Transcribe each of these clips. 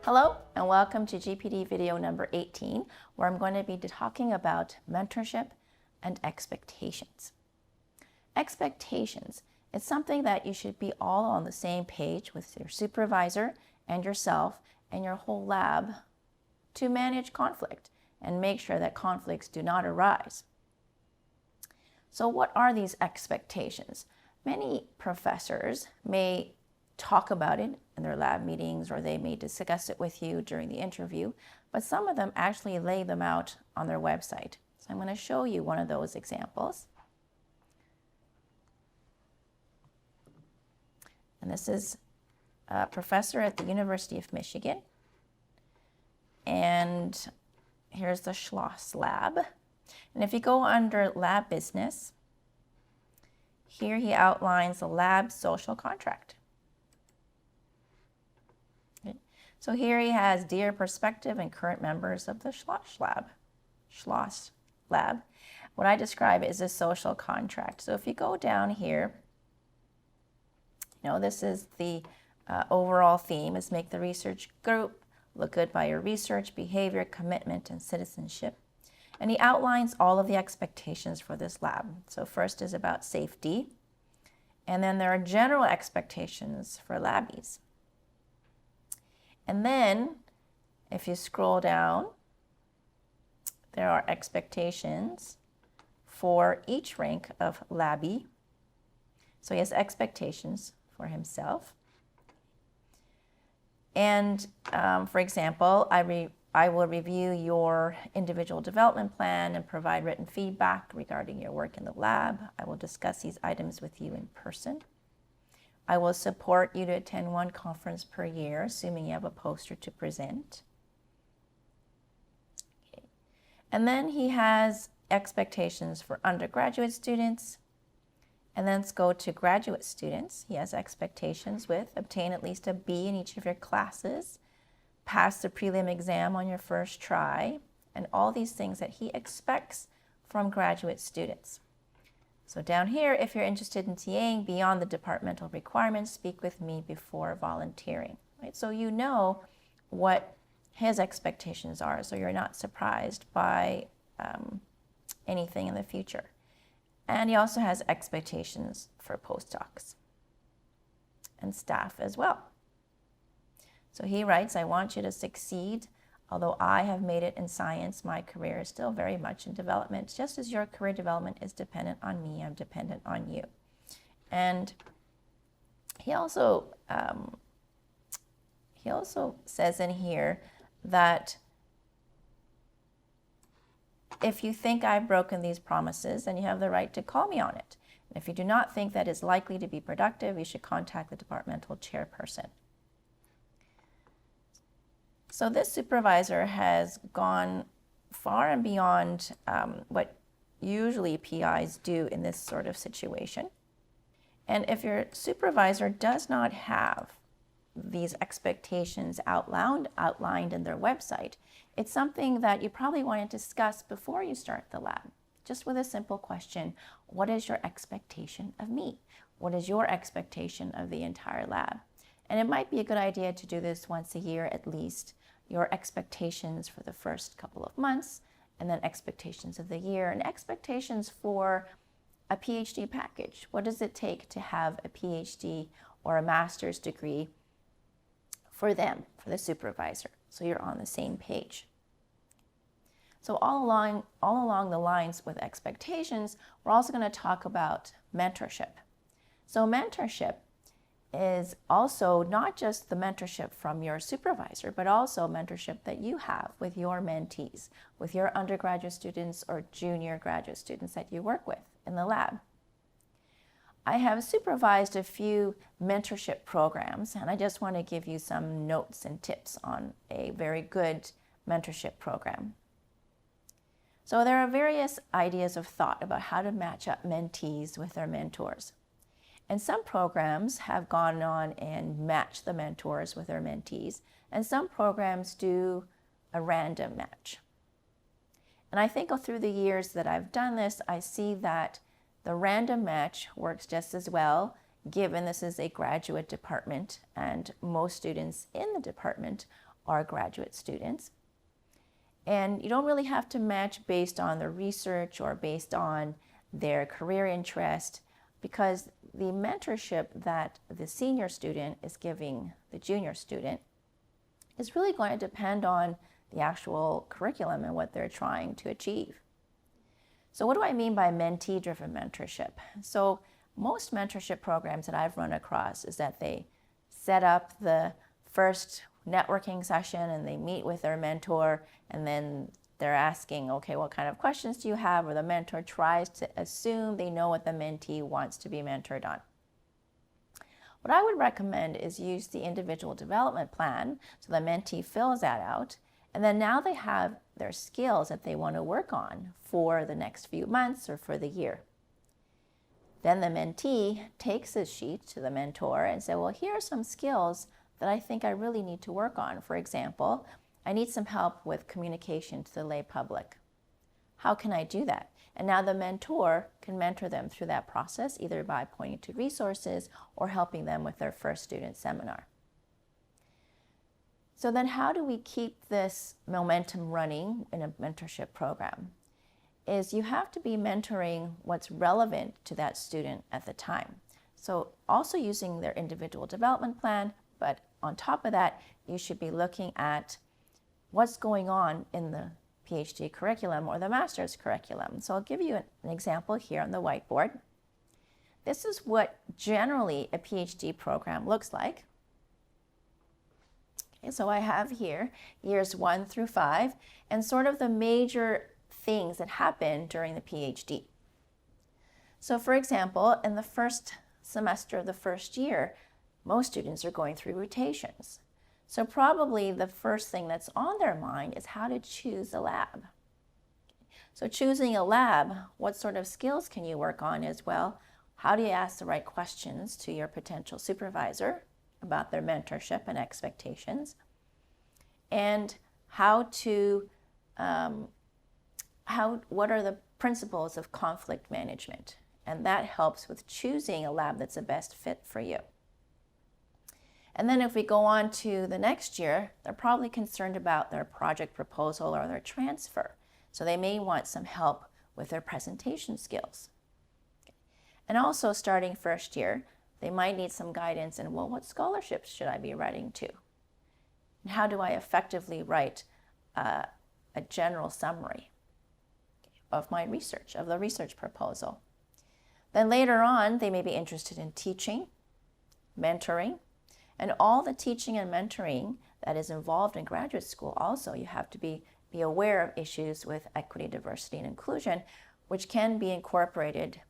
Hello and welcome to GPD video number 18, where I'm going to be talking about mentorship and expectations. Expectations, it's something that you should be all on the same page with your supervisor and yourself and your whole lab to manage conflict and make sure that conflicts do not arise. So what are these expectations? Many professors may talk about it in their lab meetings, or they may discuss it with you during the interview, but some of them actually lay them out on their website. So I'm going to show you one of those examples. And this is a professor at the University of Michigan. And here's the Schloss lab. And if you go under lab business, here he outlines the lab social contract. So here he has dear prospective and current members of the Schloss lab. What I describe is a social contract. So if you go down here, this is the overall theme is make the research group look good by your research, behavior, commitment, and citizenship. And he outlines all of the expectations for this lab. So first is about safety. And then there are general expectations for labbies. And then, if you scroll down, there are expectations for each rank of labbie. So he has expectations for himself. And for example, I will review your individual development plan and provide written feedback regarding your work in the lab. I will discuss these items with you in person. I will support you to attend one conference per year, assuming you have a poster to present. Okay. And then he has expectations for undergraduate students. And then let's go to graduate students. He has expectations with obtain at least a B in each of your classes, pass the prelim exam on your first try, and all these things that he expects from graduate students. So down here, if you're interested in TAing beyond the departmental requirements, speak with me before volunteering. Right? So you know what his expectations are, so you're not surprised by anything in the future. And he also has expectations for postdocs and staff as well. So he writes, I want you to succeed. Although I have made it in science, my career is still very much in development. Just as your career development is dependent on me, I'm dependent on you. And he also says in here that if you think I've broken these promises, then you have the right to call me on it. And if you do not think that is likely to be productive, you should contact the departmental chairperson. So this supervisor has gone far and beyond what usually PIs do in this sort of situation. And if your supervisor does not have these expectations outlined in their website, it's something that you probably want to discuss before you start the lab. Just with a simple question, what is your expectation of me? What is your expectation of the entire lab? And it might be a good idea to do this once a year at least. Your expectations for the first couple of months, and then expectations of the year, and expectations for a PhD package. What does it take to have a PhD or a master's degree for them, for the supervisor, so you're on the same page. So all along the lines with expectations, we're also going to talk about mentorship. So mentorship is also not just the mentorship from your supervisor, but also mentorship that you have with your mentees, with your undergraduate students or junior graduate students that you work with in the lab. I have supervised a few mentorship programs, and I just want to give you some notes and tips on a very good mentorship program. So there are various ideas of thought about how to match up mentees with their mentors. And some programs have gone on and matched the mentors with their mentees, and some programs do a random match. And I think through the years that I've done this, I see that the random match works just as well, given this is a graduate department and most students in the department are graduate students. And you don't really have to match based on their research or based on their career interest, because the mentorship that the senior student is giving the junior student is really going to depend on the actual curriculum and what they're trying to achieve. So what do I mean by mentee-driven mentorship? So most mentorship programs that I've run across is that they set up the first networking session and they meet with their mentor, and then they're asking, okay, what kind of questions do you have? Or the mentor tries to assume they know what the mentee wants to be mentored on. What I would recommend is use the individual development plan, so the mentee fills that out, and then now they have their skills that they want to work on for the next few months or for the year. Then the mentee takes this sheet to the mentor and says, well, here are some skills that I think I really need to work on. For example, I need some help with communication to the lay public. How can I do that? And now the mentor can mentor them through that process, either by pointing to resources or helping them with their first student seminar. So then how do we keep this momentum running in a mentorship program? Is you have to be mentoring what's relevant to that student at the time. So also using their individual development plan, but on top of that, you should be looking at what's going on in the PhD curriculum or the master's curriculum. So I'll give you an example here on the whiteboard. This is what generally a PhD program looks like. Okay, so I have here years 1 through 5 and sort of the major things that happen during the PhD. So for example, in the first semester of the first year, most students are going through rotations. So probably the first thing that's on their mind is how to choose a lab. So choosing a lab, what sort of skills can you work on as well? How do you ask the right questions to your potential supervisor about their mentorship and expectations? And what are the principles of conflict management? And that helps with choosing a lab that's the best fit for you. And then if we go on to the next year, they're probably concerned about their project proposal or their transfer. So they may want some help with their presentation skills. And also starting first year, they might need some guidance in, well, what scholarships should I be writing to? And how do I effectively write a general summary of my research, of the research proposal? Then later on, they may be interested in teaching, mentoring, and all the teaching and mentoring that is involved in graduate school. Also, you have to be aware of issues with equity, diversity, and inclusion, which can be incorporated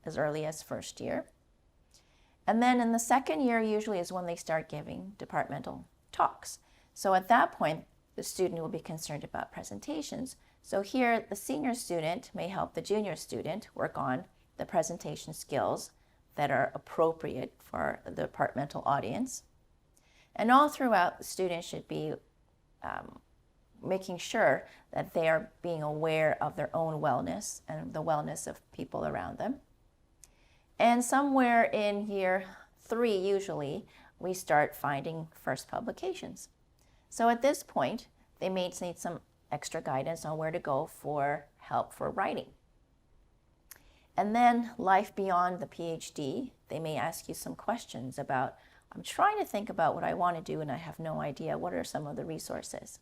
as early as first year. And then in the second year usually is when they start giving departmental talks. So at that point, the student will be concerned about presentations. So here, the senior student may help the junior student work on the presentation skills that are appropriate for the departmental audience. And all throughout, the students should be making sure that they are being aware of their own wellness and the wellness of people around them. And somewhere in year 3, usually, we start finding first publications. So at this point, they may need some extra guidance on where to go for help for writing. And then life beyond the PhD, they may ask you some questions about, I'm trying to think about what I want to do and I have no idea. What are some of the resources?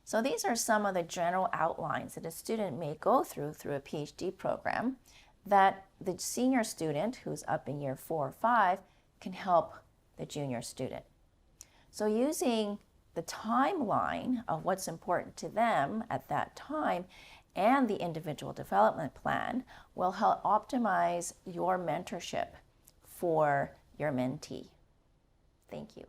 So these are some of the general outlines that a student may go through a PhD program that the senior student who's up in year 4 or 5 can help the junior student. So using the timeline of what's important to them at that time and the individual development plan will help optimize your mentorship for your mentee. Thank you.